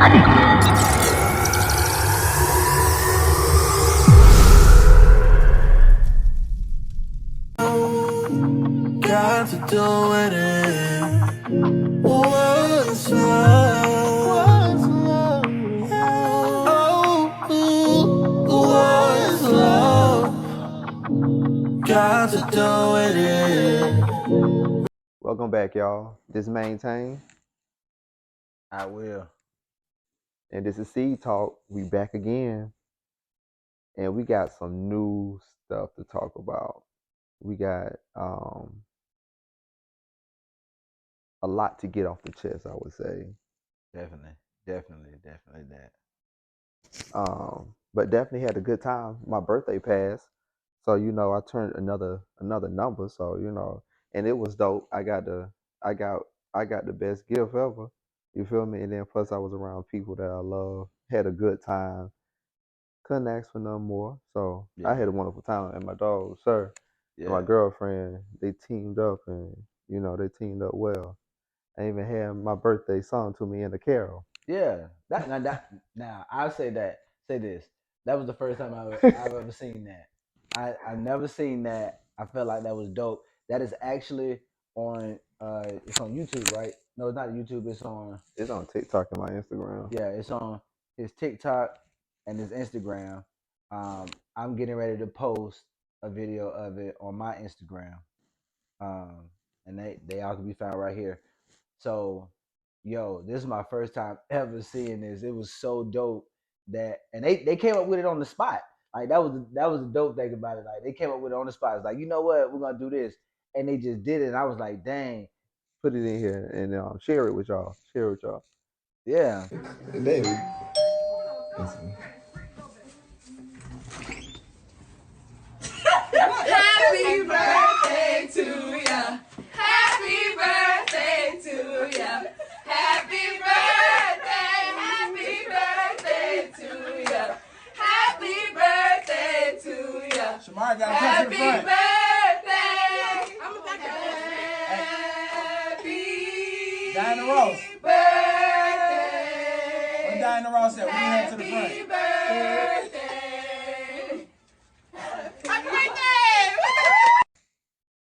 Got to do with it. What's love? What's love? Got to do with it. Welcome back, y'all. This Maintain, I will. and this is Seed Talk. We back again, and we got some new stuff to talk about. We got a lot to get off the chest, I would say. Definitely that. But definitely had a good time. My birthday passed, so I turned another number. So and it was dope. I got I got the best gift ever. You feel me? And then plus I was around people that I love. Had a good time. Couldn't ask for no more. So I had a wonderful time. And my dog, sir, and my girlfriend, they teamed up, and they teamed up well. I even had my birthday sung to me in a carol. Yeah. Now I'll say that. Say this. That was the first time I've ever seen that. I've never seen that. I felt like that was dope. That is actually on it's on YouTube, right? No, it's not YouTube, It's on TikTok and my Instagram. it's on his TikTok and his Instagram. I'm getting ready to post a video of it on my Instagram. And they all can be found right here. So, yo, this is my first time ever seeing this. It was so dope and they came up with it on the spot. Like that was the dope thing about it. Like they came up with it on the spot. It's like, you know what, we're gonna do this, and they just did it. And I was like, dang. Put it in here and share it with y'all. Share it with y'all. Yeah. Baby. Happy birthday to ya. Happy birthday to ya. Happy birthday to ya. Happy birthday to ya. Shamar got Happy to birthday. I'm about to Happy Diana Ross. birthday. Where Diana Ross at? We need her to the front. Happy birthday. Happy birthday.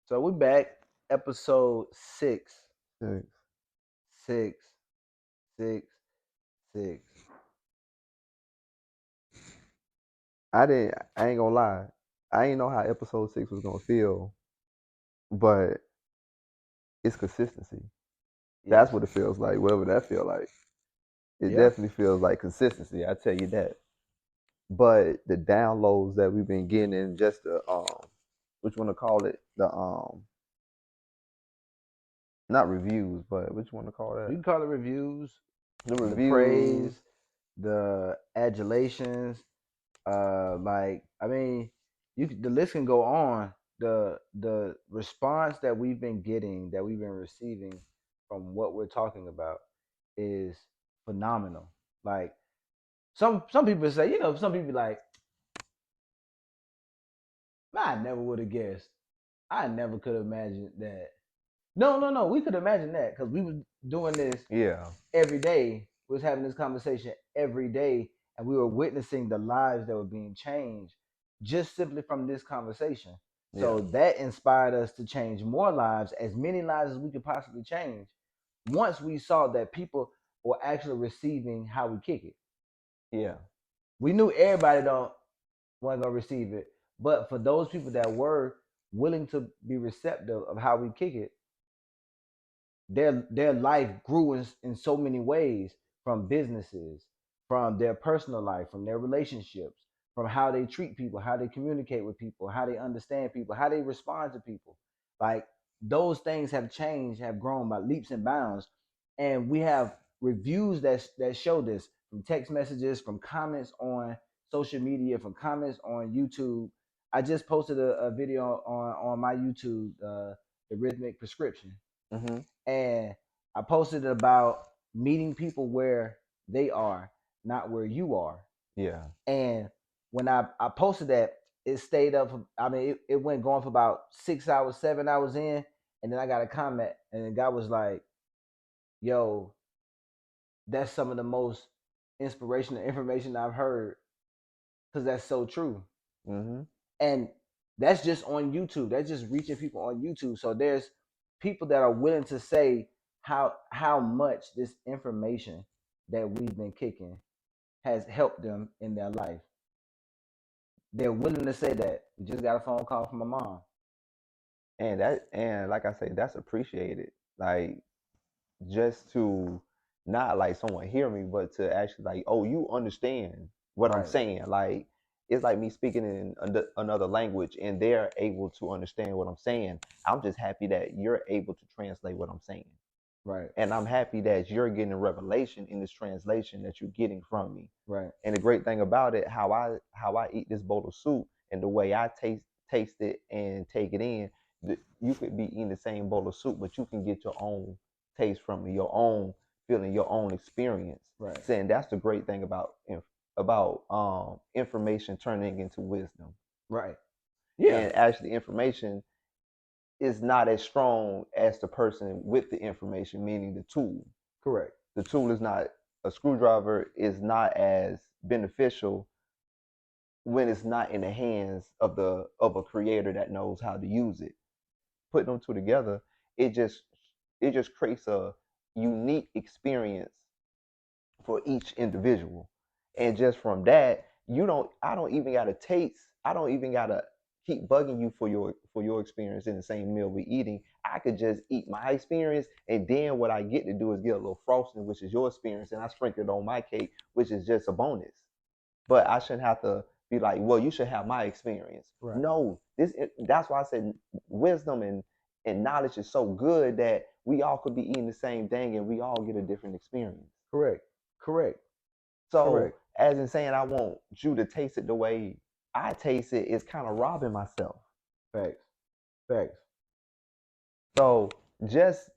So we back, episode 6. Thanks. 6. I ain't gonna lie. I ain't know how episode 6 was gonna feel, but it's consistency. That's what it feels like, whatever that feel like. It definitely feels like consistency, I tell you that. But the downloads that we've been getting in just the which one to call it? The not reviews, but which one to call that? You can call it reviews. The The praise, the adulations, like I mean, the list can go on. The response that we've been getting, that we've been receiving from what we're talking about is phenomenal. Like some people say, some people like, I never would have guessed. I never could have imagined that. No, we could imagine that because we was doing this every day. We was having this conversation every day, and we were witnessing the lives that were being changed just simply from this conversation. So that inspired us to change more lives, as many lives as we could possibly change. Once we saw that people were actually receiving how we kick it. Yeah. We knew everybody wasn't gonna receive it, but for those people that were willing to be receptive of how we kick it, their life grew in so many ways, from businesses, from their personal life, from their relationships, from how they treat people, how they communicate with people, how they understand people, how they respond to people. Like those things have changed, have grown by leaps and bounds. And we have reviews that show this, from text messages, from comments on social media, from comments on YouTube. I just posted a video on my YouTube, the Rhythmic Prescription. And I posted about meeting people where they are, not where you are. Yeah. And when I posted that, it stayed up. It went going for about 6 hours, 7 hours in, and then I got a comment, and the guy was like, "Yo, that's some of the most inspirational information I've heard, because that's so true. Mm-hmm. And that's just on YouTube. That's just reaching people on YouTube. So there's people that are willing to say how much this information that we've been kicking has helped them in their life. They're willing to say that. We just got a phone call from my mom. And like I say, that's appreciated. Like, just to not like someone hear me, but to actually like, oh, you understand what I'm Right. saying. Like, it's like me speaking in another language and they're able to understand what I'm saying. I'm just happy that you're able to translate what I'm saying. Right. And I'm happy that you're getting a revelation in this translation that you're getting from me. Right. And the great thing about it, how I eat this bowl of soup and the way I taste it and take it in, you could be eating the same bowl of soup, but you can get your own taste from it, your own feeling, your own experience. Right. Saying that's the great thing about information turning into wisdom. Right. Yeah. And actually, information is not as strong as the person with the information, meaning the tool. Correct. The tool is not, a screwdriver is not as beneficial when it's not in the hands of a creator that knows how to use it. Putting them two together, it just creates a unique experience for each individual. And just from that, I don't even gotta taste, I don't even gotta keep bugging you for your experience in the same meal we're eating. I could just eat my experience, and then what I get to do is get a little frosting, which is your experience, and I sprinkle it on my cake, which is just a bonus. But I shouldn't have to be like, well, you should have my experience. Right. No, that's why I said wisdom and knowledge is so good that we all could be eating the same thing and we all get a different experience. Correct. Correct. So Correct. as in saying I want you to taste it the way I taste it is kind of robbing myself. Facts. Facts. So just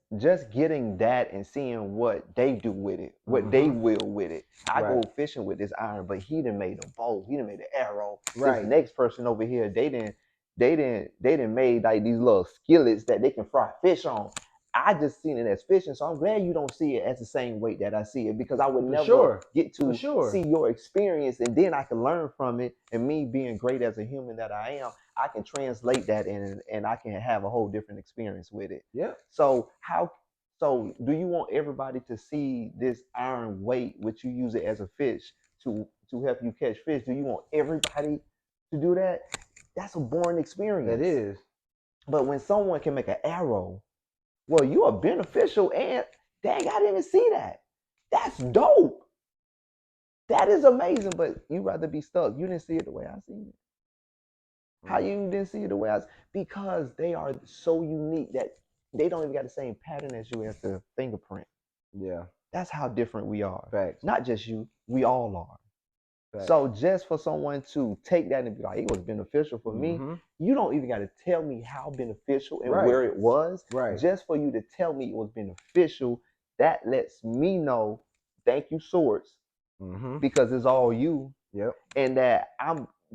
getting that and seeing what they do with it, what they will with it. I go fishing with this iron, but he done made a bow, he done made an arrow. Right. This next person over here, they didn't made like these little skillets that they can fry fish on. I just seen it as fishing, so I'm glad you don't see it as the same weight that I see it, because I would never get to see your experience, and then I can learn from it. And me being great as a human that I am, I can translate that and I can have a whole different experience with it. Yeah. So do you want everybody to see this iron weight, which you use it as a fish to help you catch fish? Do you want everybody to do that? That's a boring experience. It is. But when someone can make an arrow, well, you are beneficial, and dang, I didn't see that. That's dope. That is amazing, but you rather be stuck. You didn't see it the way I seen it. How you didn't see it the way I? Because they are so unique that they don't even got the same pattern as you as the fingerprint. Yeah. That's how different we are. Facts. Not just you, we all are. Facts. So just for someone to take that and be like, it was beneficial for me, you don't even got to tell me how beneficial and where it was. Right. Just for you to tell me it was beneficial, that lets me know, thank you, Swords, because it's all you. Yep. And that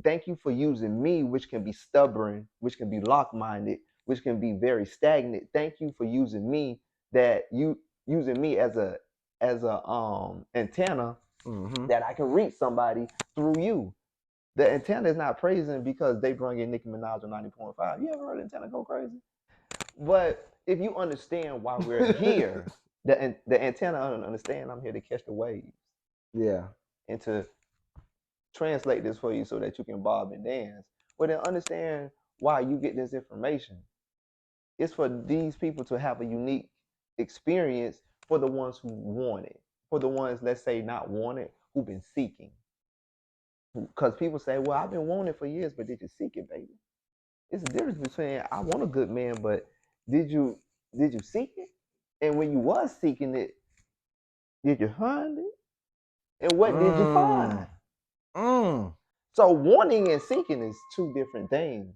thank you for using me, which can be stubborn, which can be lock-minded, which can be very stagnant. Thank you for using me, that you using me as a antenna that I can reach somebody through you. The antenna is not praising because they bring in Nicki Minaj on 90.5. You ever heard antenna go crazy? But if you understand why we're here, the antenna understand I'm here to catch the waves. Yeah. And to translate this for you so that you can bob and dance. Well, then understand why you get this information. It's for these people to have a unique experience for the ones who want it. For the ones, let's say, not wanted, who've been seeking. Because people say, well, I've been wanting it for years, but did you seek it, baby? It's the difference between I want a good man, but did you seek it? And when you was seeking it, did you find it? And what did you find? So wanting and seeking is two different things.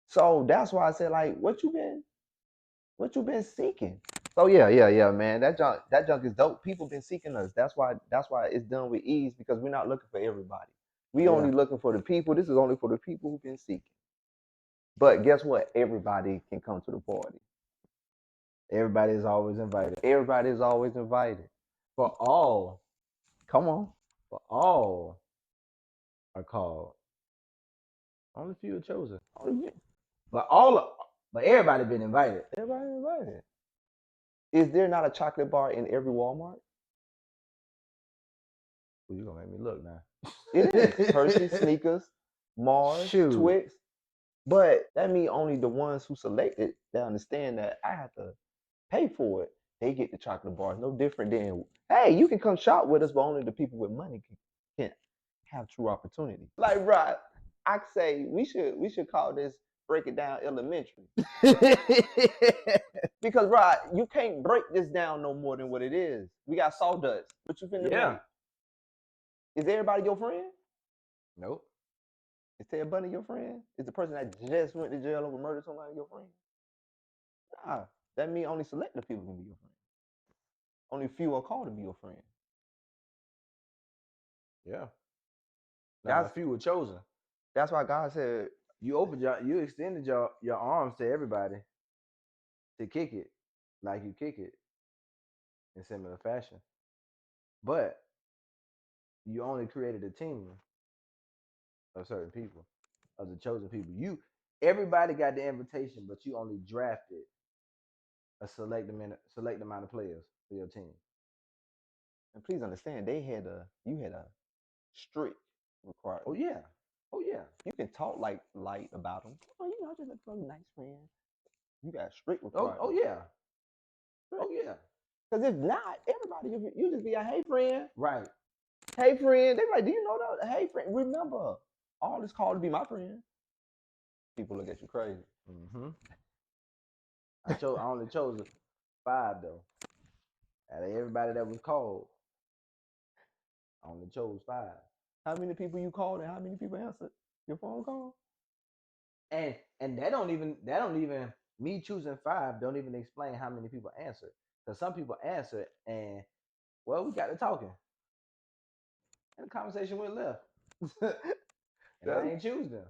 So that's why I said, like, what you been seeking? So yeah, man. That junk is dope. People been seeking us. That's why it's done with ease, because we're not looking for everybody. We only looking for the people. This is only for the people who've been seeking. But guess what? Everybody can come to the party. Everybody is always invited. Everybody is always invited. For all. Come on. but all are called. Only few are chosen. But but everybody been invited. Everybody invited. Is there not a chocolate bar in every Walmart? Well, you gonna make me look now. It is. Hershey, Snickers, Mars, Shoot. Twix. But that means only the ones who selected, they understand that I have to pay for it. They get the chocolate bars. No different than, hey, you can come shop with us, but only the people with money can have true opportunity. Like, right, I say we should call this break it down elementary. Because right, you can't break this down no more than what it is. We got sawdust. What you finna Yeah. make? Is everybody your friend? Nope. Is Ted Bundy your friend? Is the person that just went to jail over murder somebody your friend? Nah, that means only selective people can be your friend. Only few are called to be your friend. Yeah. Now, That's a few were chosen. that's why God said, You extended your arms to everybody to kick it, like you kick it in similar fashion. But you only created a team of certain people, of the chosen people. Everybody got the invitation, but you only drafted a select amount of players for your team. and please understand, you had a strict requirement. Oh yeah. Oh yeah. You can talk like light about them. Oh, just a nice friend. You got strict Oh, requirements. oh yeah. Oh yeah. Because if not, everybody you just be a hey friend, Right. hey friend. They like, do you know that? Hey friend, remember, all is called to be my friend. People look at you crazy. Mm-hmm. I only chose 5 though. Out of everybody that was called, I only chose 5. How many people you called and how many people answered your phone call? And that don't even me choosing 5 don't even explain how many people answered. Because some people answered and well, we got to talking. And the conversation went left. And I ain't choose them.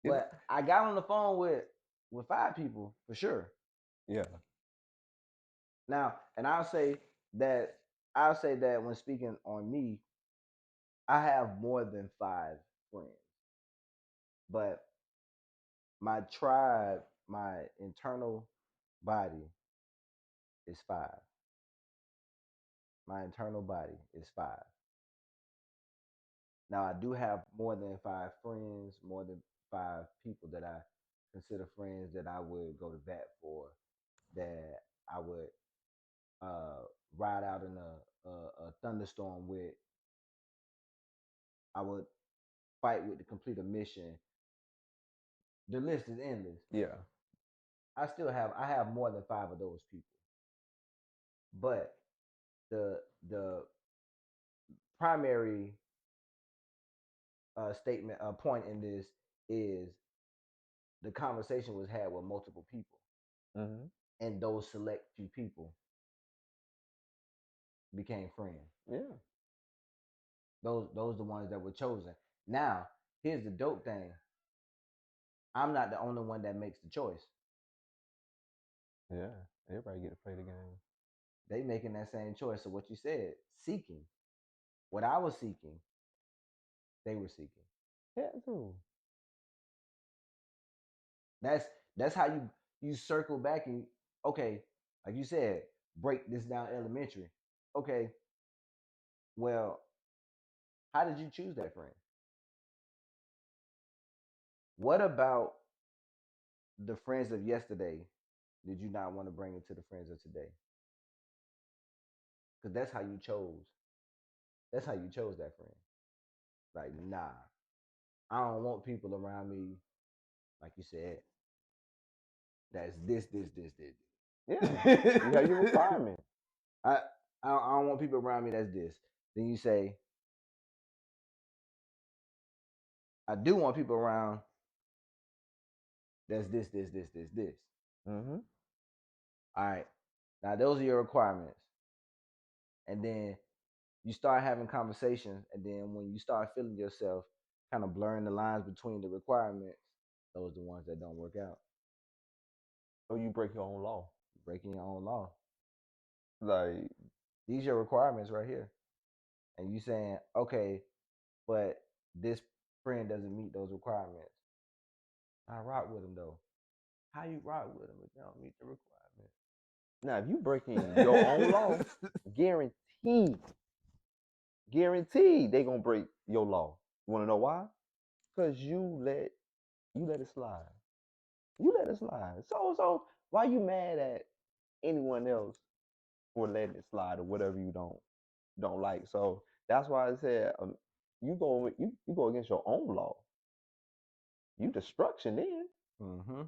But I got on the phone with 5 people for sure. Yeah. Now, and I'll say that when speaking on me, I have more than 5 friends. But my tribe, my internal body is 5. My internal body is 5. Now I do have more than 5 friends, more than 5 people that I consider friends that I would go to bat for, that I would ride out in a thunderstorm with. I would fight with to complete a mission. The list is endless. Yeah. I have more than 5 of those people. But the primary statement point in this is the conversation was had with multiple people, Mm-hmm. and those select few people became friends. Yeah. Those the ones that were chosen. Now, here's the dope thing. I'm not the only one that makes the choice. Yeah. Everybody get to play the game. They making that same choice. So what you said, seeking. What I was seeking, they were seeking. Yeah, too. That's how you circle back and okay, like you said, break this down elementary. Okay, well, how did you choose that friend? What about the friends of yesterday did you not want to bring into the friends of today? Because that's how you chose. That's how you chose that friend. Like, nah, I don't want people around me, like you said, that's this. Yeah. You have your requirement. I, I don't want people around me that's this. Then you say, I do want people around that's this. Mm-hmm. All right. Now those are your requirements. And then you start having conversations, and then when you start feeling yourself kind of blurring the lines between the requirements, those are the ones that don't work out. So you break your own law. Breaking your own law. Like, These are your requirements right here. and you saying, okay, but this friend doesn't meet those requirements. I rock with him though. How you rock with him if they don't meet the requirements? Now, if you breaking your own law, guaranteed, they gonna break your law. You wanna know why? Because you let it slide. You let it slide. So why you mad at anyone else for letting it slide or whatever you don't like? So that's why I said you go against your own law. You destruction then. Mm-hmm.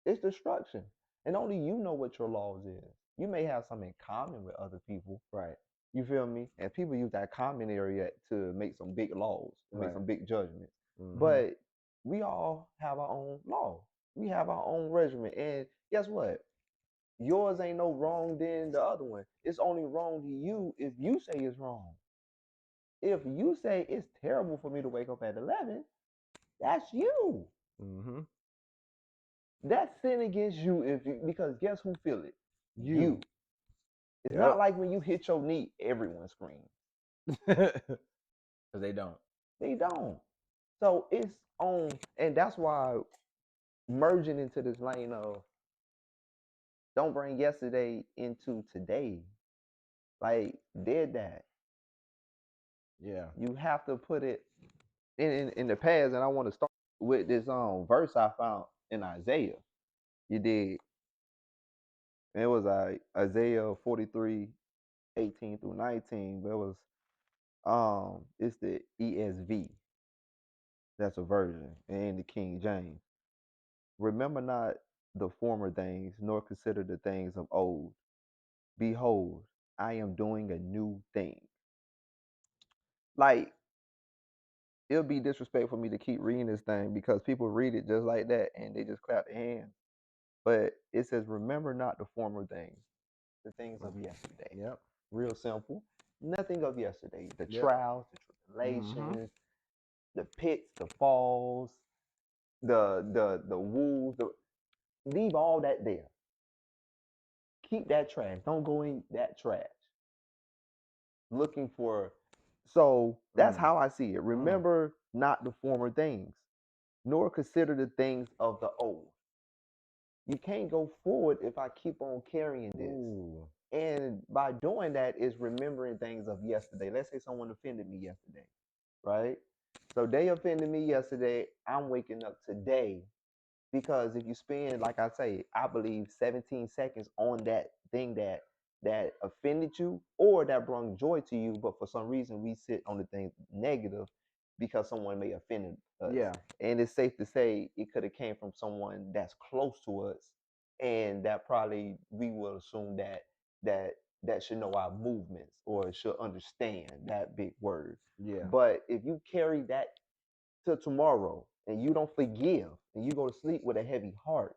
It's destruction. And only you know what your laws is. You may have some in common with other people. Right. You feel me? And people use that common area to make some big laws, to make Right. some big judgments. Mhm. But we all have our own law. We have our own regimen. And guess what? Yours ain't no wrong than the other one. It's only wrong to you if you say it's wrong. If you say it's terrible for me to wake up at 11, that's you. Mm-hmm. That's sin against you because guess who feel it? You. It's Yep. not like when you hit your knee, everyone screams. Because they don't. They don't. So it's on, and that's why merging into this lane of don't bring yesterday into today. Like, did that. Yeah. You have to put it in the past, and I want to start with this verse I found in Isaiah. You did. It was Isaiah 43:18 through 19, but it was it's the ESV. That's a version, and the King James. Remember not the former things, nor consider the things of old. Behold, I am doing a new thing. Like, it'll be disrespectful for me to keep reading this thing because people read it just like that and they just clap their hands. But it says, remember not the former things, the things of yesterday. Yep. Real simple. Nothing of yesterday. The Yep. trials, the tribulations, the pits, the falls, the wounds. Leave all that there. Keep that trash. Don't go in that trash. Looking for. So that's how I see it. Remember not the former things, nor consider the things of the old. You can't go forward if I keep on carrying this. Ooh. And by doing that is remembering things of yesterday. Let's say someone offended me yesterday, right? So they offended me yesterday. I'm waking up today because if you spend, like I say, I believe 17 seconds on that thing that offended you or that brought joy to you, but for some reason we sit on the thing negative because someone may offend us. Yeah. And it's safe to say it could have came from someone that's close to us, and that probably we will assume that should know our movements or should understand that big word. Yeah. But if you carry that to tomorrow and you don't forgive and you go to sleep with a heavy heart,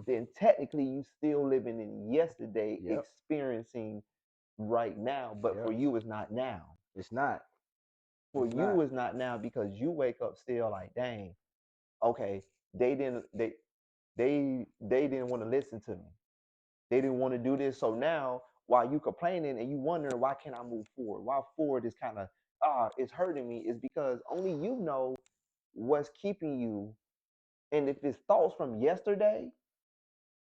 then technically you still living in yesterday, experiencing right now. But for you, it's not now. It's not. For you, it's not now because you wake up still like, dang, okay, they didn't want to listen to me. They didn't want to do this. So now while you complaining and you wondering why can't I move forward? Why forward is kind of it's hurting me, is because only you know what's keeping you. And if it's thoughts from yesterday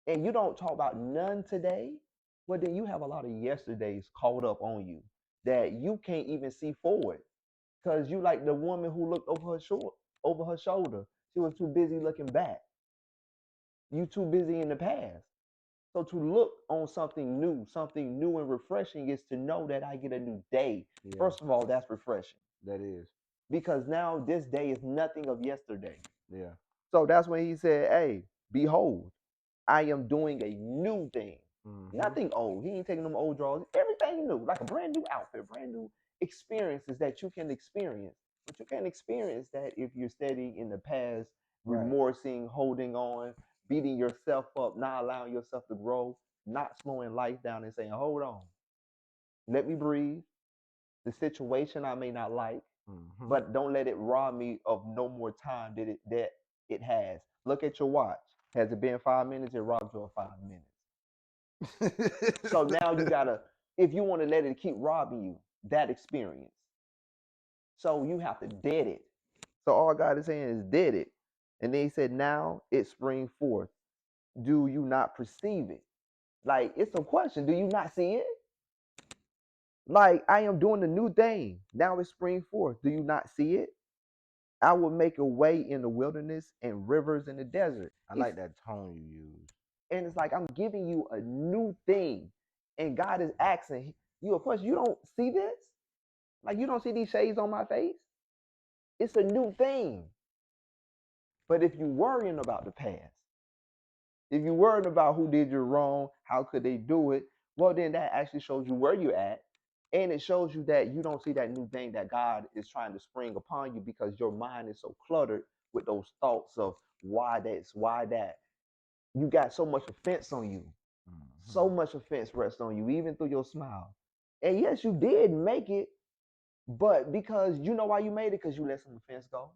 and you don't talk about none today, well, then you have a lot of yesterdays caught up on you that you can't even see forward. Because you like the woman who looked over her shoulder. She was too busy looking back. You too busy in the past. So to look on something new and refreshing is to know that I get a new day. Yeah. First of all, that's refreshing. That is. Because now this day is nothing of yesterday. Yeah. So that's when he said, hey, behold, I am doing a new thing. Nothing old. He ain't taking them old draws. Everything new, like a brand new outfit, brand new experiences that you can experience. But you can't experience that if you're steady in the past, remorsing, holding on, beating yourself up, not allowing yourself to grow, not slowing life down and saying, hold on, let me breathe. The situation I may not like, but don't let it rob me of no more time that it has. Look at your watch. Has it been 5 minutes? It robbed you of 5 minutes. So now you gotta, if you want to let it keep robbing you, that experience, So you have to dead it. So all God is saying is did it. And then he said, now it spring forth. Do you not perceive it? Like it's a question. Do you not see it? Like I am doing a new thing. Now it spring forth. Do you not see it? I will make a way in the wilderness and rivers in the desert. I like that tone you use. And it's like I'm giving you a new thing. And God is asking you a question. You don't see this? Like you don't see these shades on my face? It's a new thing. But if you worrying about the past, if you worrying about who did you wrong, how could they do it, well then that actually shows you where you're at. And it shows you that you don't see that new thing that God is trying to spring upon you because your mind is so cluttered with those thoughts of why this, why that. You got so much offense on you. So much offense rests on you, even through your smile. And yes, you did make it, but because you know why you made it, because you let some offense go.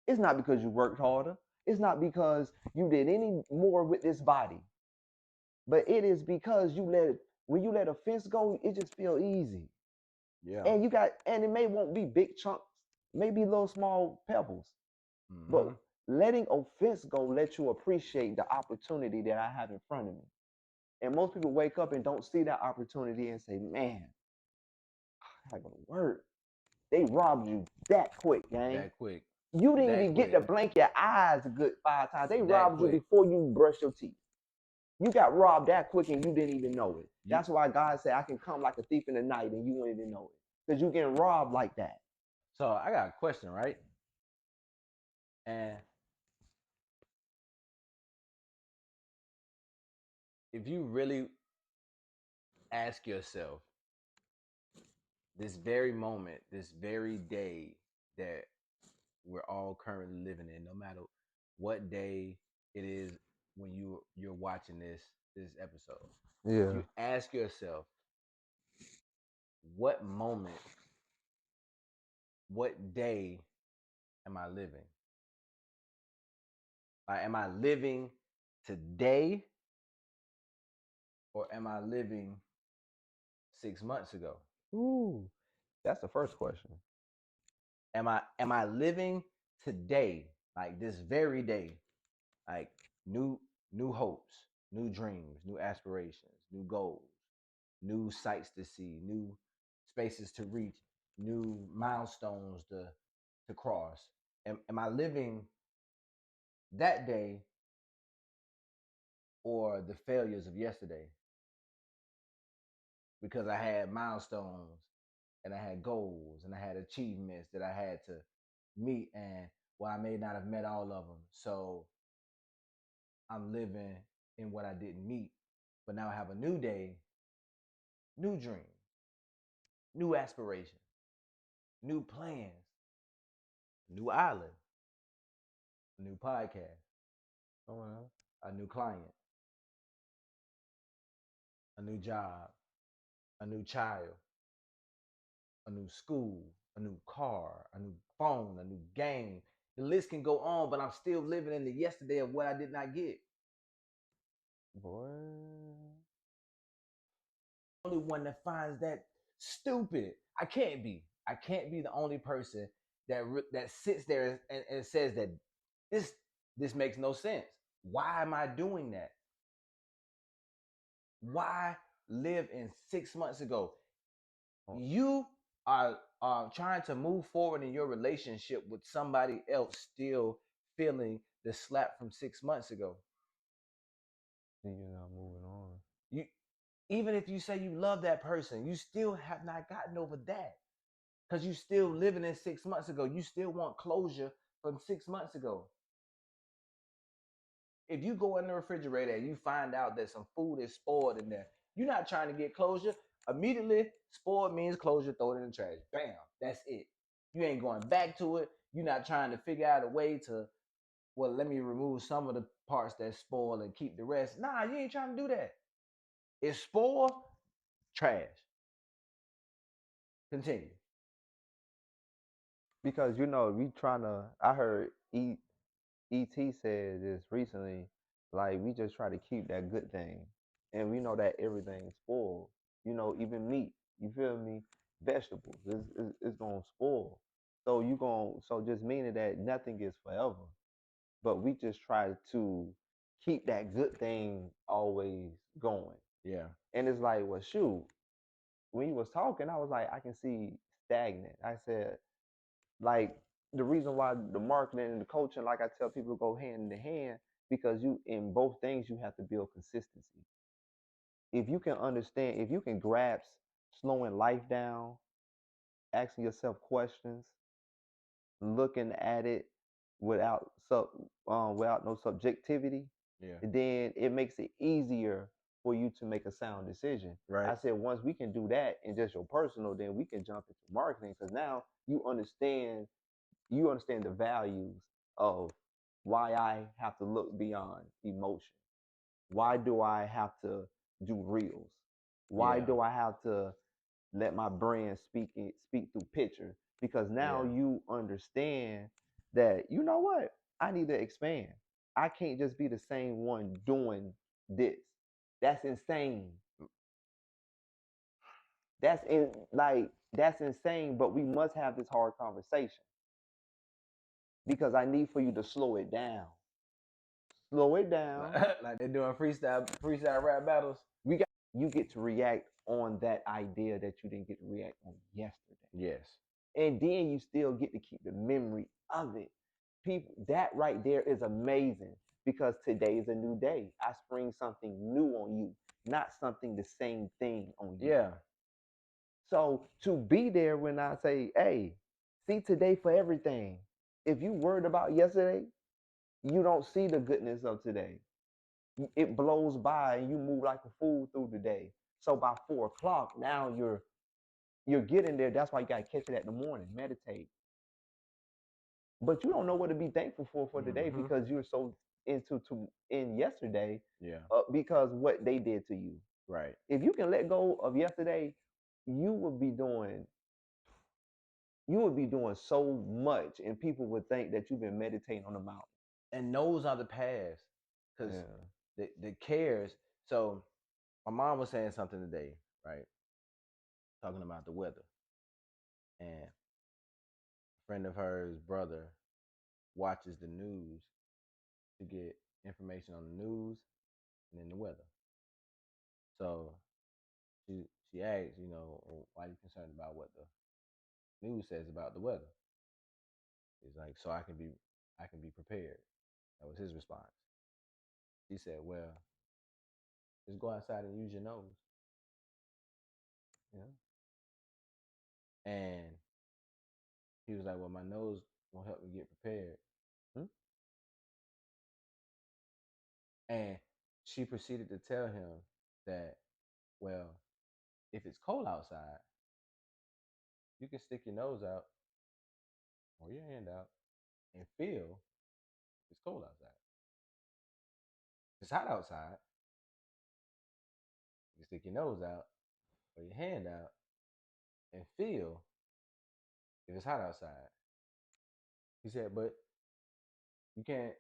It's not because you worked harder. It's not because you did any more with this body. But it is because when you let offense go, it just feel easy. Yeah. And it may won't be big chunks, maybe little small pebbles. But letting offense go let you appreciate the opportunity that I have in front of me. And most people wake up and don't see that opportunity and say, man, I gotta work. They robbed you that quick, gang. That quick. You didn't That even get to blink your eyes a good 5 times. They robbed you before you brush your teeth. You got robbed that quick and you didn't even know it. That's why God said, I can come like a thief in the night and you wouldn't even know it. Because you getting robbed like that. So I got a question, right? And if you really ask yourself this very moment, this very day that we're all currently living in, no matter what day it is when you're watching this episode. Yeah. You ask yourself, what moment, what day am I living? Like, am I living today or am I living 6 months ago? Ooh, that's the first question. Am I living today, like this very day, like new hopes, new dreams, new aspirations, new goals, new sights to see, new spaces to reach, new milestones to cross? Am I living that day or the failures of yesterday? Because I had milestones and I had goals and I had achievements that I had to meet, and well, I may not have met all of them. So I'm living in what I didn't meet. But now I have a new day, new dream, new aspiration, new plans, new island, a new podcast, a new client, a new job, a new child, a new school, a new car, a new phone, a new game. The list can go on, but I'm still living in the yesterday of what I did not get. Boy. Only one that finds that stupid. I can't be the only person that sits there and says that this makes no sense. Why am I doing that? Why live in 6 months ago? You are trying to move forward in your relationship with somebody else still feeling the slap from 6 months ago. You're not moving on. You, even if you say you love that person, you still have not gotten over that. Because you still living in 6 months ago. You still want closure from 6 months ago. If you go in the refrigerator and you find out that some food is spoiled in there, you're not trying to get closure. Immediately, spoiled means closure, throw it in the trash. Bam, that's it. You ain't going back to it. You're not trying to figure out a way to, well, let me remove some of the parts that's spoiled and keep the rest. Nah, you ain't trying to do that. It's spoiled, trash. Continue. Because we trying to. I heard Et said this recently. Like we just try to keep that good thing, and we know that everything's spoiled. Even meat. You feel me? Vegetables. It's gonna spoil. So so just meaning that nothing is forever, but we just try to keep that good thing always going. Yeah. And it's like, well, shoot, when you was talking, I was like, I can see stagnant. I said, like, the reason why the marketing and the coaching, like I tell people, go hand in hand, because you in both things you have to build consistency. If you can understand, if you can grasp slowing life down, asking yourself questions, looking at it without without no subjectivity, Yeah. then it makes it easier for you to make a sound decision. Right. I said once we can do that in just your personal, then we can jump into marketing, because now you understand the values of why I have to look beyond emotion. Why do I have to do reels? Why Yeah. do I have to let my brand speak through picture? Because now Yeah. you understand that, you know what, I need to expand. I can't just be the same one doing this. That's insane. That's insane, but we must have this hard conversation, because I need for you to slow it down. Slow it down. Like they're doing freestyle rap battles. You get to react on that idea that you didn't get to react on yesterday. Yes. And then you still get to keep the memory of it. People, that right there is amazing, because today is a new day. I spring something new on you, not something the same thing on you. Yeah. So to be there when I say, hey, see today for everything. If you worried about yesterday, you don't see the goodness of today. It blows by and you move like a fool through the day. So by 4 o'clock, now you're getting there. That's why you gotta catch it at the morning, meditate. But you don't know what to be thankful for today, Mhm. because you're so in yesterday, Yeah. because what they did to you. Right. If you can let go of yesterday, you would be doing so much, and people would think that you've been meditating on the mountain. And those are the paths, because the cares. So my mom was saying something today, right? Talking about the weather, and a friend of hers brother watches the news to get information on the news and then the weather. So she asked, why are you concerned about what the news says about the weather? He's like, so I can be prepared. That was his response. He said, well, just go outside and use your nose. Yeah. And he was like, well, my nose will help me get prepared. And she proceeded to tell him that, well, if it's cold outside, you can stick your nose out or your hand out and feel it's cold outside. If it's hot outside, you can stick your nose out or your hand out and feel if it's hot outside. He said, but you can't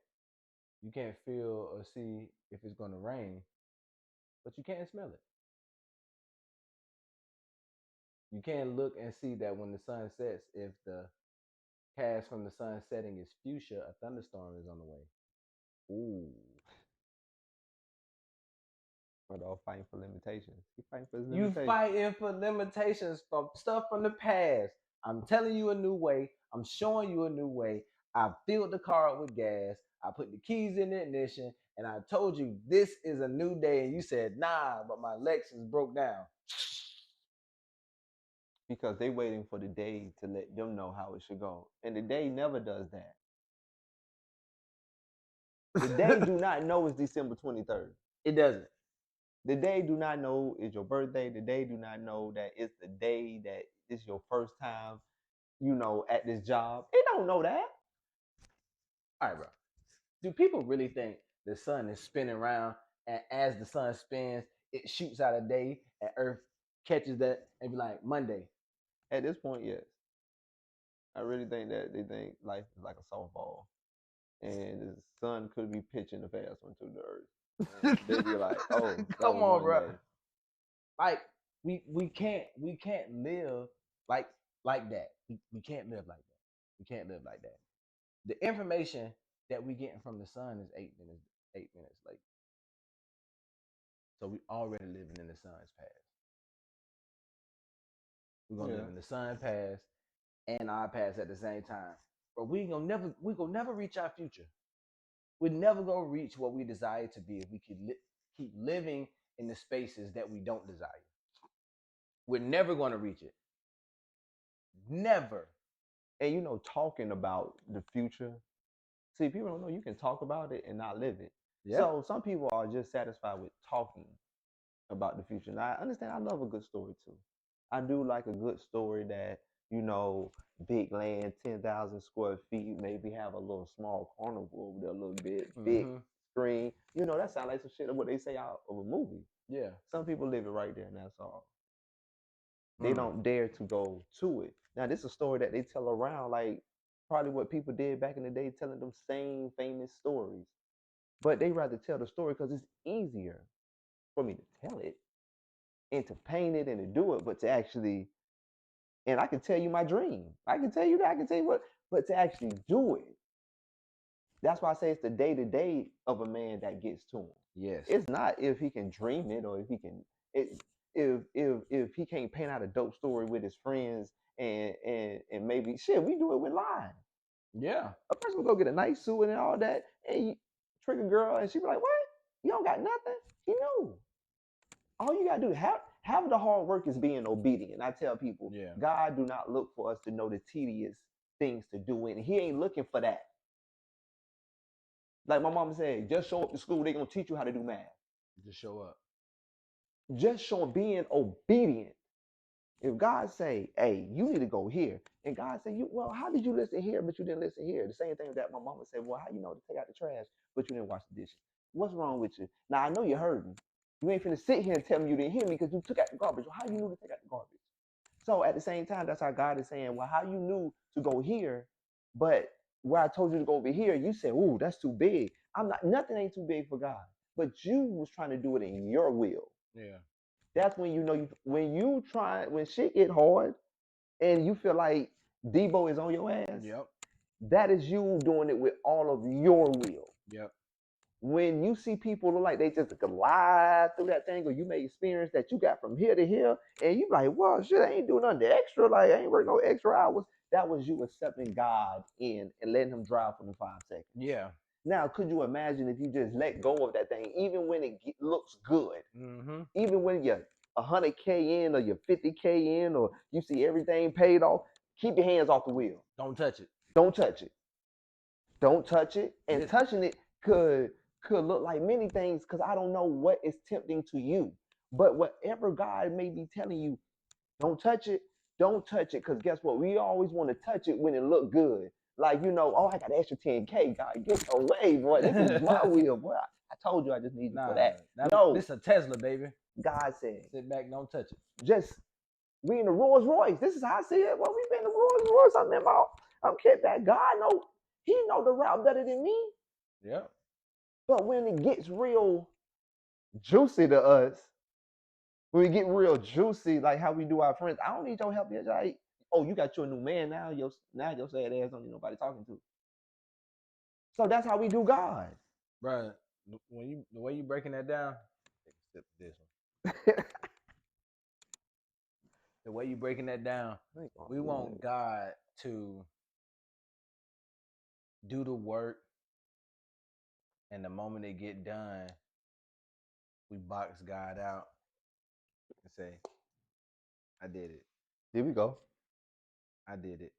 feel or see if it's gonna rain, but you can't smell it. You can look and see that when the sun sets, if the cast from the sun setting is fuchsia, a thunderstorm is on the way. Ooh. But all fighting for limitations. He fighting for his You limitations. fighting for limitations from stuff from the past. I'm telling you a new way. I'm showing you a new way. I filled the car up with gas. I put the keys in the ignition, and I told you this is a new day. And you said, nah, but my Lexus broke down. Because they waiting for the day to let them know how it should go. And the day never does that. The day do not know it's December 23rd. It doesn't. The day do not know it's your birthday. The day do not know that it's the day that it's your first time, at this job. It don't know that. All right, bro. Do people really think the sun is spinning around, and as the sun spins, it shoots out a day, and Earth catches that and be like, Monday? At this point, yes. I really think that they think life is like a softball, and the sun could be pitching the fast one to the earth. And they be like, "Oh, that come was on, one bro." day." Like we can't live like that. We can't live like that. We can't live like that. The information that we getting from the sun is 8 minutes late. So we already living in the sun's past. We're gonna live in the sun past and our past at the same time. But we gonna never reach our future. We're never gonna reach what we desire to be if we keep living in the spaces that we don't desire. We're never gonna reach it. Never. And you know, talking about the future. See, people don't know you can talk about it and not live it. Yeah. So some people are just satisfied with talking about the future. And I understand I love a good story too. I do like a good story that, you know, big land, 10,000 square feet, maybe have a little small carnival over there a little bit, big screen. You know, that sounds like some shit of what they say out of a movie. Yeah. Some people live it right there, and that's all. They don't dare to go to it. Now, this is a story that they tell around, like probably what people did back in the day, telling them same famous stories. But they rather tell the story because it's easier for me to tell it and to paint it and to do it, but to actually, and I can tell you my dream. I can tell you that, I can tell you what, but to actually do it. That's why I say it's the day-to-day of a man that gets to him. Yes. It's not if he can dream it or if he can, if he can't paint out a dope story with his friends and maybe shit, we do it with lying. Yeah. A person will go get a nice suit and all that, and you trick a girl, and she be like, "What? You don't got nothing?" You know, all you gotta do have the hard work is being obedient. I tell people, God do not look for us to know the tedious things to do, and He ain't looking for that. Like my mama said, just show up to school. They're gonna teach you how to do math. Just show up. Just show being obedient. If God say, "Hey, you need to go here," and God say, "Well, how did you listen here, but you didn't listen here?" The same thing that my mama said, "Well, how you know to take out the trash, but you didn't wash the dishes? What's wrong with you?" Now I know you heard me. You ain't finna sit here and tell me you didn't hear me because you took out the garbage. Well, how you knew to take out the garbage? So at the same time, that's how God is saying, "Well, how you knew to go here, but where I told you to go over here, you said, ooh, that's too big." I'm not. Nothing ain't too big for God, but you was trying to do it in your will. Yeah. That's when you know when shit get hard and you feel like Debo is on your ass. Yep. That is you doing it with all of your will. Yep. When you see people look like they just glide through that thing, or you may experience that you got from here to here, and you like, well, shit, I ain't doing nothing extra. Like, I ain't working no extra hours. That was you accepting God in and letting Him drive for the 5 seconds. Yeah. Now, could you imagine if you just let go of that thing, even when it looks good, even when you're 100K in or you're 50K in, or you see everything paid off, keep your hands off the wheel. Don't touch it. Don't touch it. Don't touch it. And touching it could look like many things, because I don't know what is tempting to you. But whatever God may be telling you, don't touch it. Don't touch it, because guess what? We always want to touch it when it look good. Like, you know, oh, I got an extra 10K. God, get away, boy. This is my will, boy. I told you I just need you for that. No. This a Tesla, baby. God said, sit back, don't touch it. We in the Rolls Royce. This is how I see it. Well, we been in the Rolls Royce. I'm kidding that. God know, He know the route better than me. Yeah. But when it gets real juicy to us, when we get real juicy, like how we do our friends, I don't need your help yet. Like, oh, you got your new man now. Your sad ass don't need nobody talking to. So that's how we do God. Bro, the way you breaking that down, take a sip of this one. The way you breaking that down, we want God to do the work, and the moment it get done, we box God out and say, I did it. Here we go. I did it.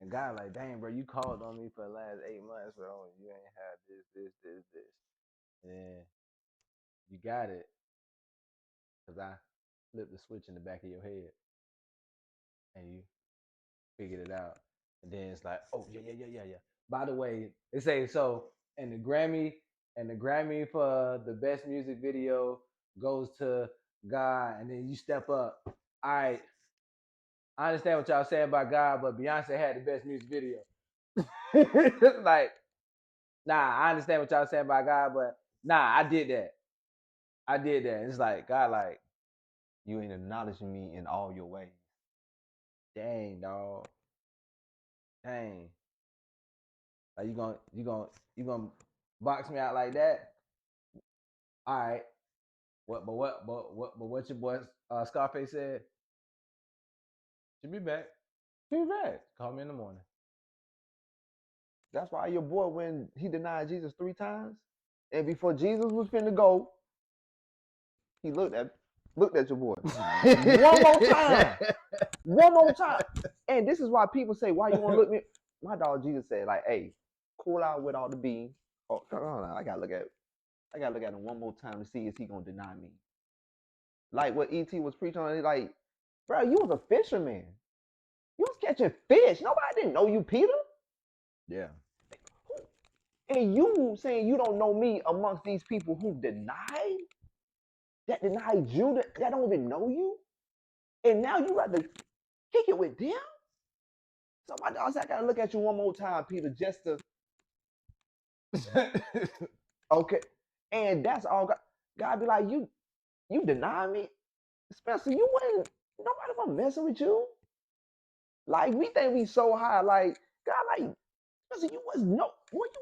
And God like, dang, bro, you called on me for the last 8 months, bro. You ain't had this. And then you got it. Because I flipped the switch in the back of your head. And you figured it out. And then it's like, oh, yeah. By the way, they say, so, and the Grammy for the best music video goes to God, and then you step up. All right, I understand what y'all saying about God, but Beyonce had the best music video. Like, nah, I understand what y'all saying about God, but nah, I did that. It's like, God, like, you ain't acknowledging me in all your ways. Dang, dog. Dang. Like you gonna box me out like that? All right. What your boy Scarface said? She'll be back. She'll be back. Call me in the morning. That's why your boy, when he denied Jesus 3 times, and before Jesus was finna go, he looked at your boy. One more time. One more time. And this is why people say, why you wanna look me? My dog Jesus said, like, hey, cool out with all the beans. Oh, hold on, I gotta look at him one more time to see is he gonna deny me. Like what ET was preaching on, like, bro, you was a fisherman. You was catching fish. Nobody didn't know you, Peter. Yeah. And you saying you don't know me amongst these people who denied you, that don't even know you, and now you rather kick it with them. So my dog said, I gotta look at you one more time, Peter, just to okay. And that's all. God be like, you deny me, Spencer. You wasn't nobody was messing with you. Like we think we so high, like God, like Spencer, you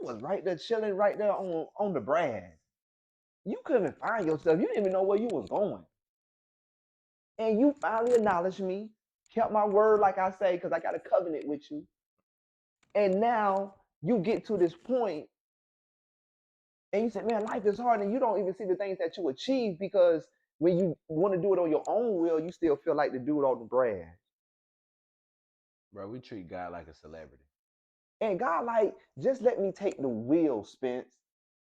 was right there chilling right there on the brand. You couldn't find yourself. You didn't even know where you was going. And you finally acknowledged me, kept my word, like I say, because I got a covenant with you. And now you get to this point and you say, man, life is hard, and you don't even see the things that you achieve because when you want to do it on your own will, you still feel like the dude on the brand. Bro, we treat God like a celebrity. And God, like, just let me take the wheel, Spence.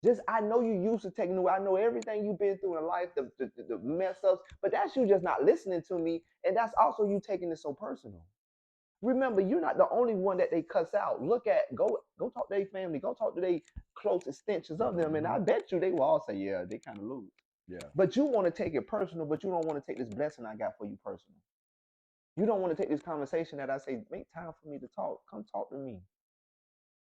Just, I know you used to taking the wheel. I know everything you've been through in life, the mess ups, but that's you just not listening to me. And that's also you taking it so personal. Remember, you're not the only one that they cuss out. Go talk to their family, go talk to their close extensions of them, and I bet you they will all say, yeah, they kind of lose. Yeah. But you want to take it personal, but you don't want to take this blessing I got for you personal. You don't want to take this conversation that I say, make time for me to talk. Come talk to me.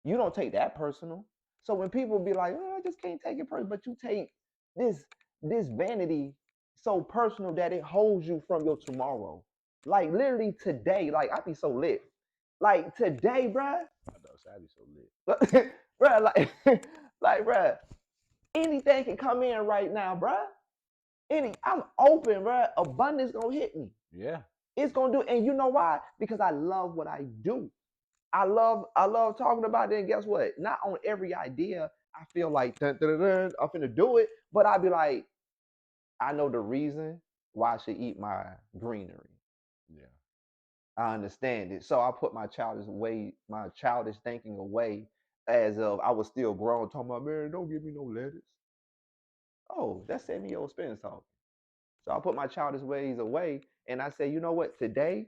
You don't take that personal. So when people be like, oh, I just can't take it personal, but you take this vanity so personal that it holds you from your tomorrow. Like literally today, like I be so lit. Like today, bruh. I be so lit. Bruh, like bruh, anything can come in right now, bruh. I'm open, bruh. Abundance gonna hit me. Yeah. It's gonna do, and you know why? Because I love what I do. I love talking about it, and guess what? Not on every idea I feel like I'm finna do it, but I be like, I know the reason why I should eat my greenery. Yeah. I understand it. So I put my childish thinking away as of I was still grown, talking about, man, don't give me no lettuce. Oh, that's Samuel Spence talking. So I put my childish ways away and I say, you know what? Today,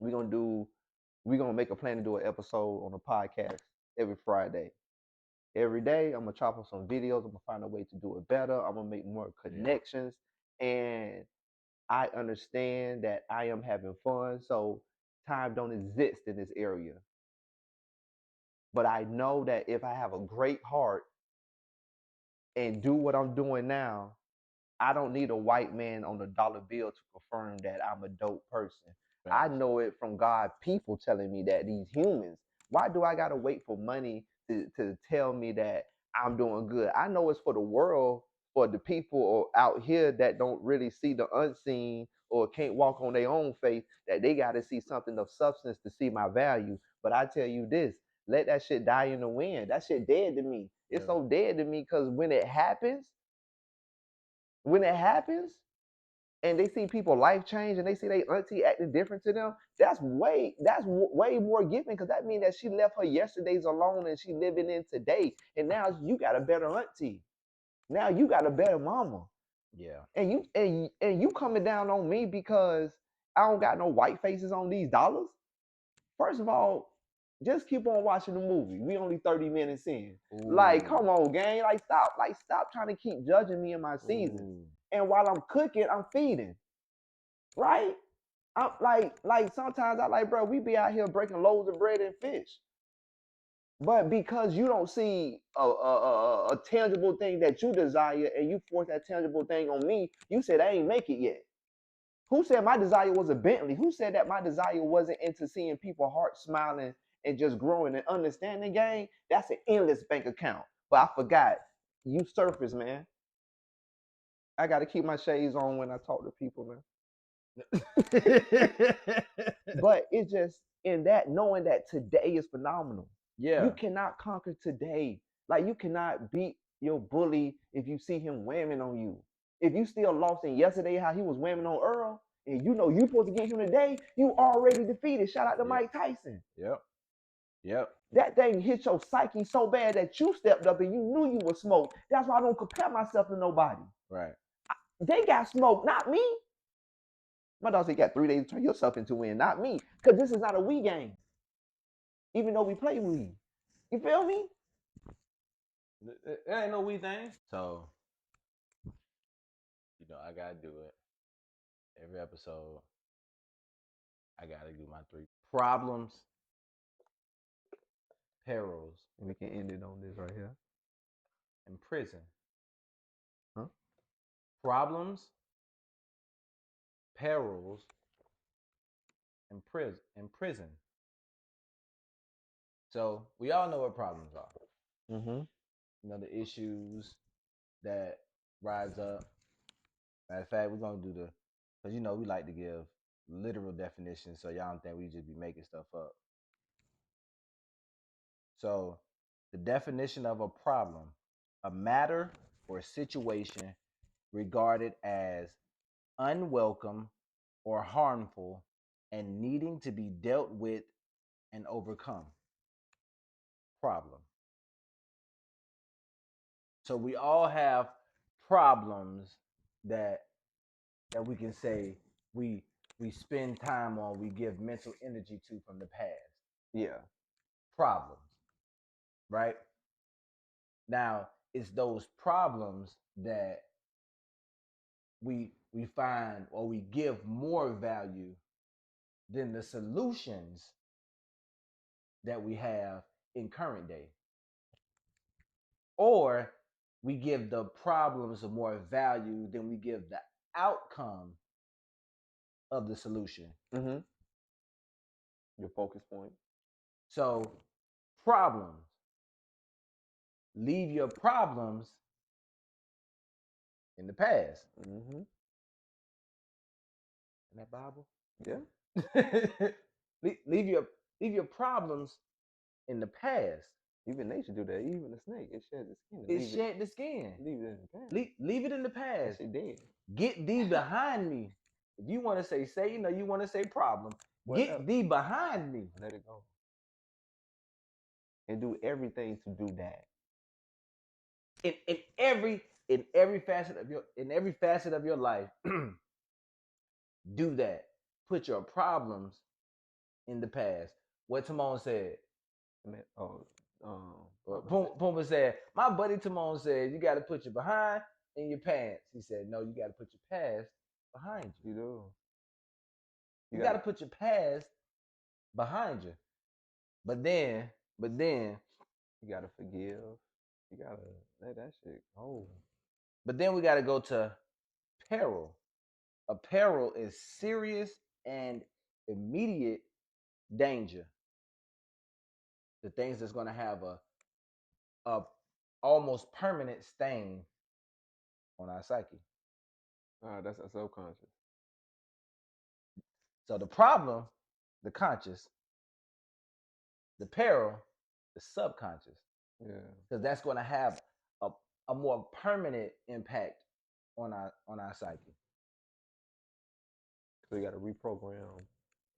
we're gonna make a plan to do an episode on a podcast every Friday. Every day, I'm gonna chop up some videos. I'm gonna find a way to do it better. I'm gonna make more connections. And I understand that I am having fun, so time don't exist in this area. But I know that if I have a great heart and do what I'm doing now, I don't need a white man on a dollar bill to confirm that I'm a dope person. I know it from God, people telling me that, these humans. Why do I gotta wait for money to tell me that I'm doing good? I know it's for the world, for the people out here that don't really see the unseen or can't walk on their own faith, that they gotta see something of substance to see my value. But I tell you this, let that shit die in the wind. That shit dead to me. It's so dead to me because when it happens, and they see people life change and they see their auntie acting different to them, that's way more giving, because that means that she left her yesterdays alone and she living in today. And now you got a better auntie. Now you got a better mama. Yeah. And you coming down on me because I don't got no white faces on these dollars. First of all, just keep on watching the movie. We only 30 minutes in. Ooh. Like, come on, gang. Stop trying to keep judging me in my seasons. And while I'm cooking, I'm feeding. Right? I'm like sometimes I like, bro, we be out here breaking loaves of bread and fish. But because you don't see a tangible thing that you desire and you force that tangible thing on me, you said I ain't make it yet. Who said my desire was a Bentley? Who said that my desire wasn't into seeing people's hearts smiling and just growing and understanding game, that's an endless bank account. But I forgot, you surface, man. I got to keep my shades on when I talk to people, man. But it's just in that knowing that today is phenomenal. Yeah. You cannot conquer today. Like you cannot beat your bully if you see him whamming on you. If you still lost in yesterday how he was whamming on Earl, and you know you supposed to get him today, you already defeated. Shout out to Mike Tyson. Yep. That thing hit your psyche so bad that you stepped up and you knew you were smoked. That's why I don't compare myself to nobody. Right. They got smoked, not me. My dog said you got 3 days to turn yourself into win, not me. Because this is not a Wii game. Even though we play Wii. You feel me? It ain't no we thing. So, you know, I gotta do it. Every episode, I gotta do my 3 problems, perils, And we can end it on this right here. and prison. Huh? Problems, perils, and prison. So we all know what problems are. Mm-hmm. You know, the issues that rise up. Matter of fact, we're gonna do because you know we like to give literal definitions, so y'all don't think we just be making stuff up. So, the definition of a problem: a matter or situation regarded as unwelcome or harmful and needing to be dealt with and overcome. Problem. So we all have problems that we can say we spend time on, we give mental energy to from the past. Yeah. Problems. Right? Now, it's those problems that we find or we give more value than the solutions that we have in current day. Or we give the problems more value than we give the outcome of the solution. Mm-hmm. Your focus point. So, problems. Leave your problems in the past. Mm-hmm. In that Bible? Yeah. leave your problems in the past. Even nature do that. Even the snake, it shed the skin. It shed the skin. Leave it in the past. Leave it in the past. It dead. Get thee behind me. If you want to say Satan or you want to say problem, get thee behind me. Let it go. And do everything to do that. In every facet of your life, do that. Put your problems in the past. What Timon said. Pumba said, my buddy Timon said, you got to put your behind in your pants. He said, no, you got to put your past behind you. You do. You got to put your past behind you. But then you got to forgive. You got to let that shit go. But then we got to go to peril. A peril is serious and immediate danger. The things that's going to have a almost permanent stain on our psyche. That's a subconscious. So the problem, the conscious. The peril, the subconscious. Yeah. Because that's going to have a more permanent impact on our psyche. So you got to reprogram,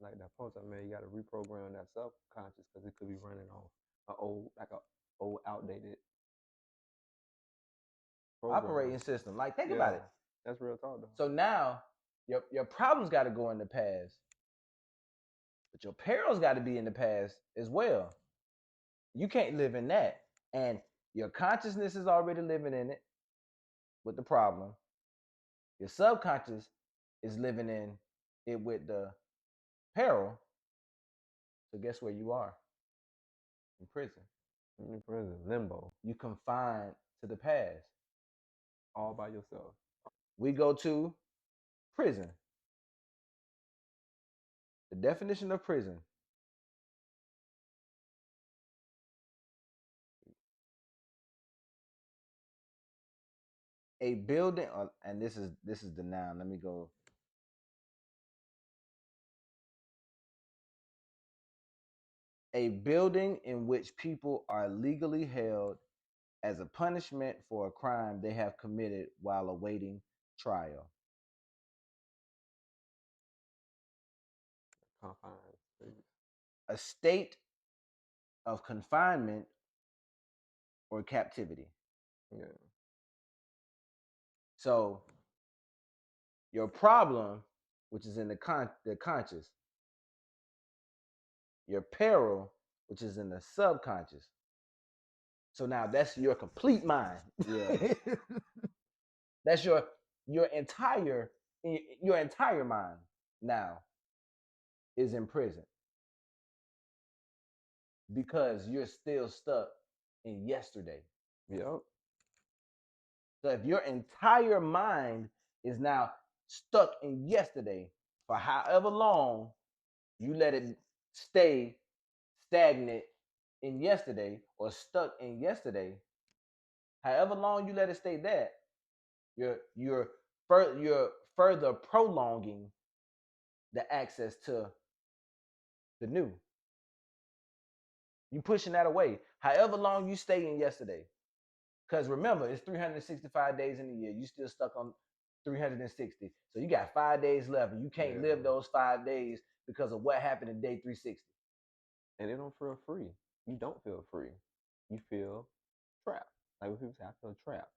like that post I made. You got to reprogram that subconscious because it could be running on an old outdated operating system. Like think about it. That's real talk though. So now your problems got to go in the past, but your perils got to be in the past as well. You can't live in that, and your consciousness is already living in it with the problem. Your subconscious is living in it with the peril. So guess where you are? In prison. In prison, limbo. You confined to the past. All by yourself. We go to prison. The definition of prison: A building, and this is the noun. Let me go. A building in which people are legally held as a punishment for a crime they have committed while awaiting trial. Confined space. A state of confinement or captivity. Yeah. So your problem, which is in the conscious, your peril, which is in the subconscious. So now that's your complete mind. Yeah. That's your entire mind now is in prison because you're still stuck in yesterday. Yep. So if your entire mind is now stuck in yesterday for however long you let it stay stagnant in yesterday or stuck in yesterday, however long you let it stay that, you're further prolonging the access to the new. You pushing that away. However long you stay in yesterday. Because remember, it's 365 days in a year. You still stuck on 360. So you got 5 days left, and you can't live those 5 days because of what happened in day 360. And it don't feel free. You don't feel free. You feel trapped. Like when people say, I feel trapped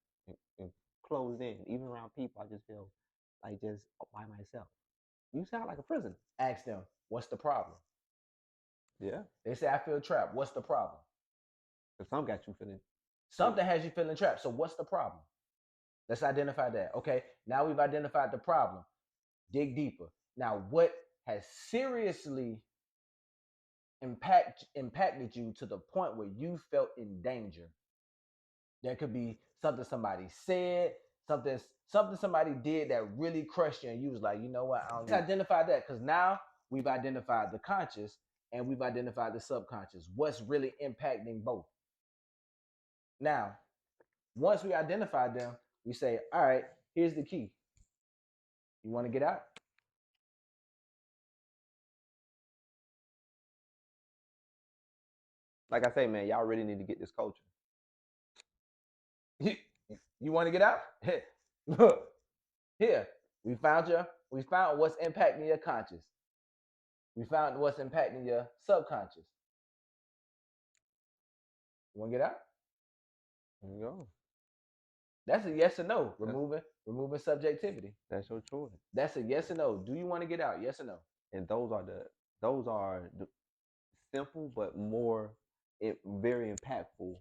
and closed in. Even around people, I just feel like just by myself. You sound like a prisoner. Ask them, what's the problem? Yeah. They say, I feel trapped. What's the problem? Because some got you feeling. Something has you feeling trapped. So what's the problem? Let's identify that. Okay, now we've identified the problem. Dig deeper. Now, what has seriously impacted you to the point where you felt in danger? There could be something somebody said, something somebody did that really crushed you, and you was like, you know what? I don't. Let's identify that, because now we've identified the conscious and we've identified the subconscious. What's really impacting both? Now, once we identify them, we say, all right, here's the key. You want to get out? Like I say, man, y'all really need to get this coaching. You want to get out? Look, here, we found what's impacting your conscious. We found what's impacting your subconscious. You want to get out? There you go. That's a yes or no. Removing subjectivity. That's your choice. That's a yes or no. Do you want to get out? Yes or no? And those are the simple but more very impactful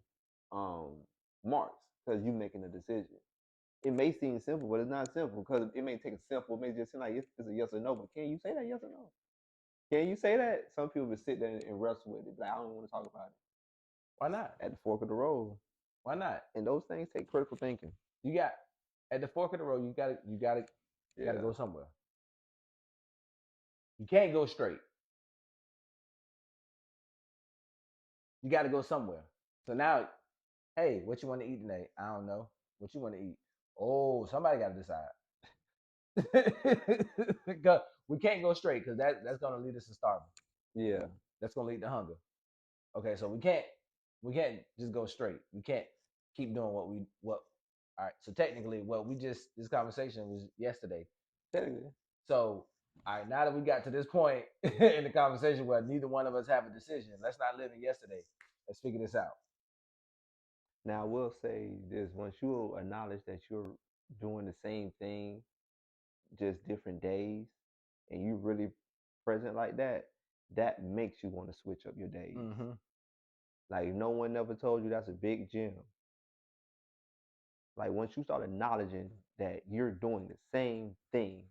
marks, because you making a decision. It may seem simple, but it's not simple, because it may take a simple. It may just seem like it's a yes or no. But can you say that yes or no? Can you say that? Some people will sit there and wrestle with it. Like, I don't want to talk about it. Why not? At the fork of the road. Why not? And those things take critical thinking. You got at the fork of the road. You gotta go somewhere. You can't go straight. You got to go somewhere. So now, hey, what you want to eat today? I don't know. What you want to eat? Oh, somebody got to decide. We can't go straight, because that's going to lead us to starving. Yeah. That's going to lead to hunger. Okay, so we can't just go straight. We can't keep doing what. All right. So technically, this conversation was yesterday. Technically. So, all right, now that we got to this point in the conversation where neither one of us have a decision, let's not live in yesterday. Let's figure this out. Now, I will say this: once you acknowledge that you're doing the same thing, just different days, and you really present like that, that makes you want to switch up your days. Mm-hmm. Like, no one ever told you that's a big gym. Like, once you start acknowledging that you're doing the same thing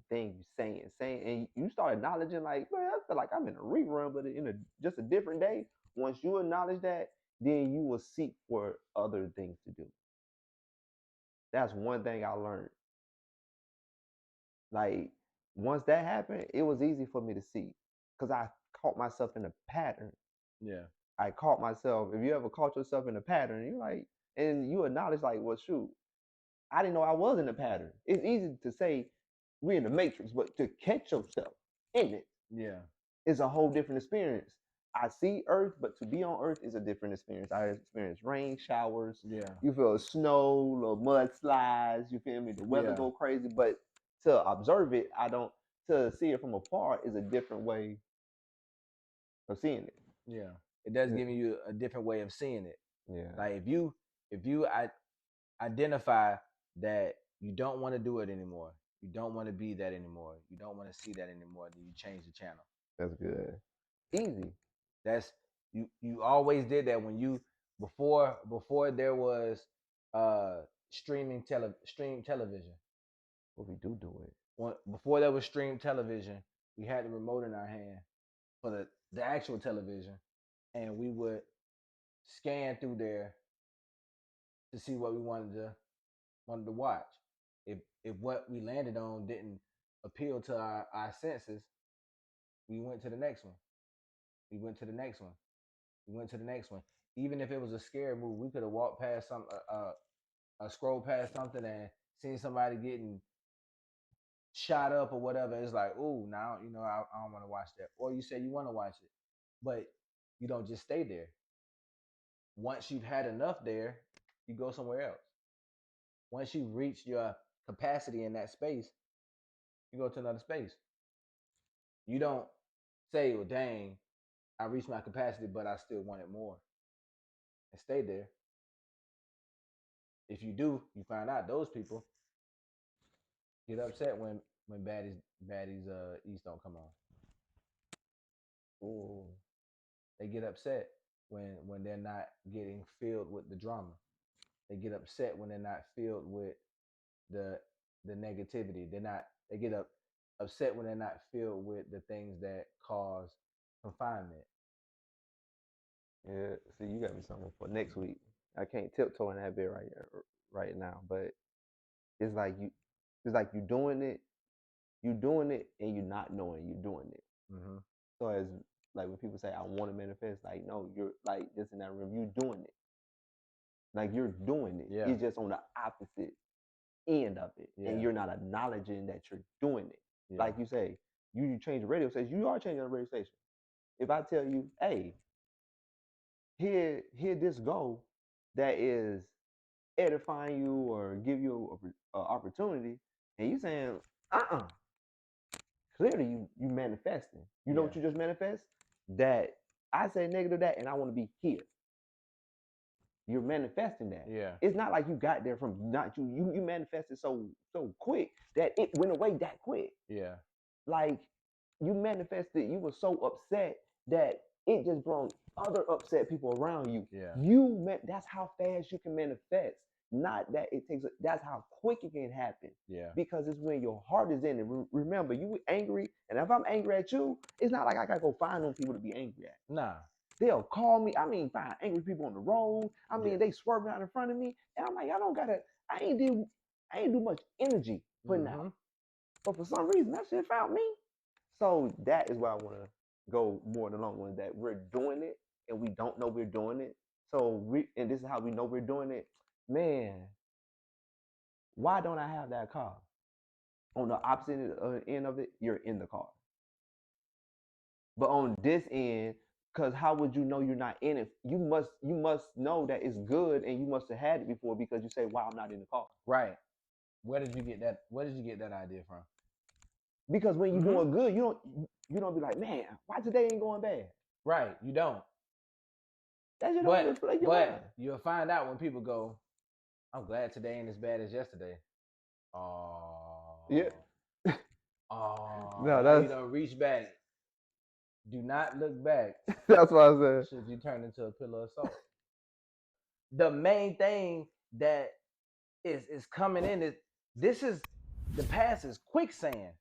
you're saying, and you start acknowledging, like, man, I feel like I'm in a rerun, but in just a different day. Once you acknowledge that, then you will seek for other things to do. That's one thing I learned. Like, once that happened, it was easy for me to see, because I caught myself in a pattern. Yeah. I caught myself. If you ever caught yourself in a pattern, you're like, and you acknowledge, like, well, shoot, I didn't know I was in a pattern. It's easy to say we're in the matrix, but to catch yourself in it Yeah. is a whole different experience. I see Earth, but to be on Earth is a different experience. I experience rain, showers. Yeah. You feel snow, little mudslides. You feel me? The weather Yeah. go crazy, but to observe it, I don't. To see it from afar is a different way of seeing it. Yeah. It does Yeah. give you a different way of seeing it. Yeah. Like if you identify that you don't want to do it anymore, you don't want to be that anymore, you don't want to see that anymore, then you change the channel. That's good. Easy. That's you always did that when you before there was stream television. But we do it. Before there was stream television, we had the remote in our hand for the actual television, and we would scan through there to see what we wanted to watch. If what we landed on didn't appeal to our senses, we went to the next one. We went to the next one. We went to the next one. Even if it was a scary movie, we could have walked past scroll past something and seen somebody getting shot up or whatever. It's like, oh, now I don't want to watch that. Or you say you want to watch it, but you don't just stay there. Once you've had enough there, you go somewhere else. Once you've reached your capacity in that space, you go to another space. You don't say, well, dang, I reached my capacity, but I still wanted more, and stay there. If you do, you find out those people get upset when baddies East don't come on. Ooh. They get upset when they're not getting filled with the drama. They get upset when they're not filled with the negativity. They get upset when they're not filled with the things that cause confinement. Yeah. See, you got me something for next week. I can't tiptoe in that bit right now, but it's like you doing it, and you're not knowing you're doing it. Mm-hmm. So as like when people say I want to manifest, like no, you're like this in that room, you're doing it. Like you're doing it. Yeah. You're just on the opposite end of it, Yeah. and you're not acknowledging that you're doing it. Yeah. Like you say, you change the radio station. You are changing the radio station. If I tell you, hey, here this goal that is edifying you or give you an opportunity, and you saying, clearly you manifesting. You know what you just manifest? That I say negative that, and I want to be here. You're manifesting that. Yeah. It's not like you got there from not you. You manifested so quick that it went away that quick. Yeah. Like you manifested, you were so upset that it just brought other upset people around you. Yeah. That's how fast you can manifest. Not that it takes. That's how quick it can happen. Yeah. Because it's when your heart is in it. Remember, you were angry, and if I'm angry at you, it's not like I gotta go find them people to be angry at. Nah. They'll call me. I mean, find angry people on the road. I mean, Yeah. they swerving out in front of me, and I'm like, I don't gotta. I ain't do much energy putting out. But for some reason, that shit found me. So that is why I want to go more than long one, that we're doing it and we don't know we're doing it. So and this is how we know we're doing it. Man, why don't I have that car? On the opposite end of it, you're in the car. But on this end, because how would you know you're not in it? You must know that it's good, and you must have had it before, because you say, "Wow, I'm not in the car." Right. Where did you get that? Where did you get that idea from? Because when you're doing good, you don't be like, "Man, why today ain't going bad?" Right. You don't. That just But don't reflect your mind. you'll find out when people go, I'm glad today ain't as bad as yesterday. Yeah. No, that's you don't reach back. Do not look back. That's what I said. Should you turn into a pillar of salt? The main thing that is coming in is the past is quicksand.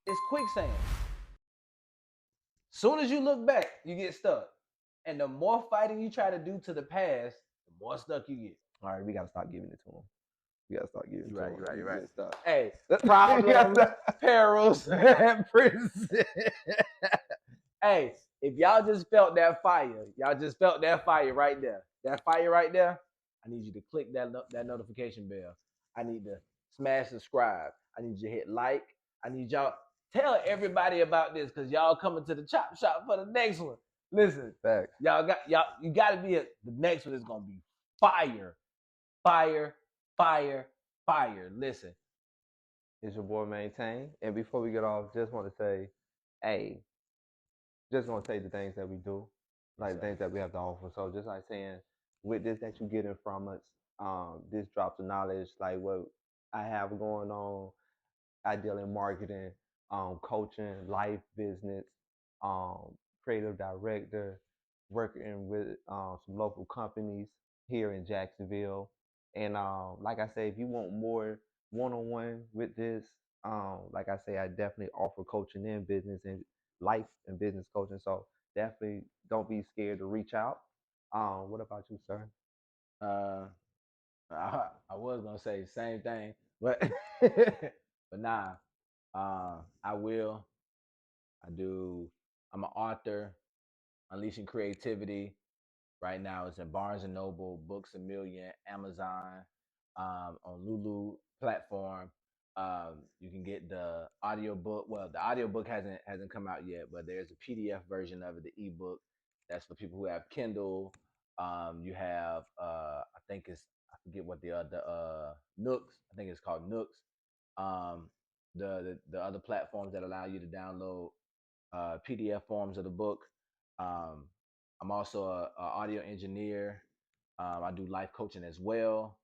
It's quicksand. Soon as you look back, you get stuck. And the more fighting you try to do to the past, the more stuck you get. All right, we gotta stop giving it to them. We gotta start giving it to them. You're right. Stop. Hey, problems, perils, and prison. Hey, if y'all just felt that fire right there. That fire right there, I need you to click that notification bell. I need to smash subscribe. I need you to hit like. I need y'all tell everybody about this because y'all coming to the chop shop for the next one. Listen, Facts. you gotta be the next one is gonna be fire, fire, fire, fire. Listen, It's your boy Maintain. And before we get off, just want to say, hey, just gonna say the things that we do, like the things that we have to offer. So just like saying, with this that you getting from us, this drops of knowledge, like what I have going on, I deal in marketing, coaching, life, business, creative director, working with some local companies here in Jacksonville. And like I say, if you want more one-on-one with this, like I say, I definitely offer coaching in business and life and business coaching. So definitely don't be scared to reach out. What about you, sir? uh, I was gonna say the same thing, but but nah. I will. I do. I'm an author, Unleashing Creativity. Right now, it's in Barnes and Noble, Books a Million, Amazon, on Lulu platform. You can get the audiobook. Well, the audiobook hasn't come out yet, but there's a PDF version of it, the ebook. That's for people who have Kindle. You have I think it's I forget what the Nooks. I think it's called Nooks. Um, the other platforms that allow you to download PDF forms of the book. Um, I'm also a audio engineer. I do life coaching as well.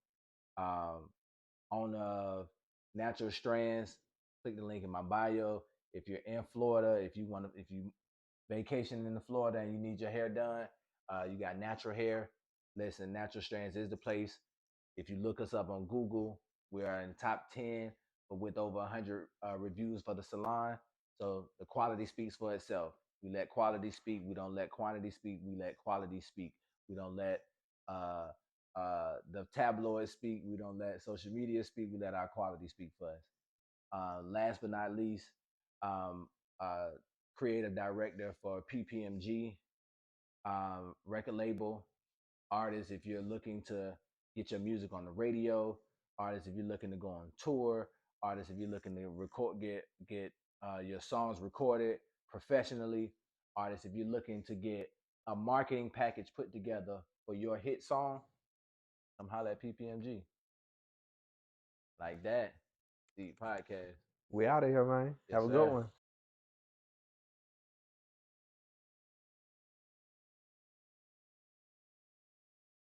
On Natural Strands, click the link in my bio. If you're in Florida, if you vacation in the Florida and you need your hair done, you got natural hair. Listen, Natural Strands is the place. If you look us up on Google, we are in top 10, but with over 100 reviews for the salon. So the quality speaks for itself. We let quality speak. We don't let quantity speak. We let quality speak. We don't let uh, the tabloids speak. We don't let social media speak. We let our quality speak for us. Last but not least, um, uh, creative director for PPMG record label. Artists, if you're looking to get your music on the radio, artists, if you're looking to go on tour, artists, if you're looking to get your songs recorded professionally, artists, if you're looking to get a marketing package put together for your hit song, come holler at PPMG. Like that. The podcast. We out of here, man. Yes, Have a good sir. one.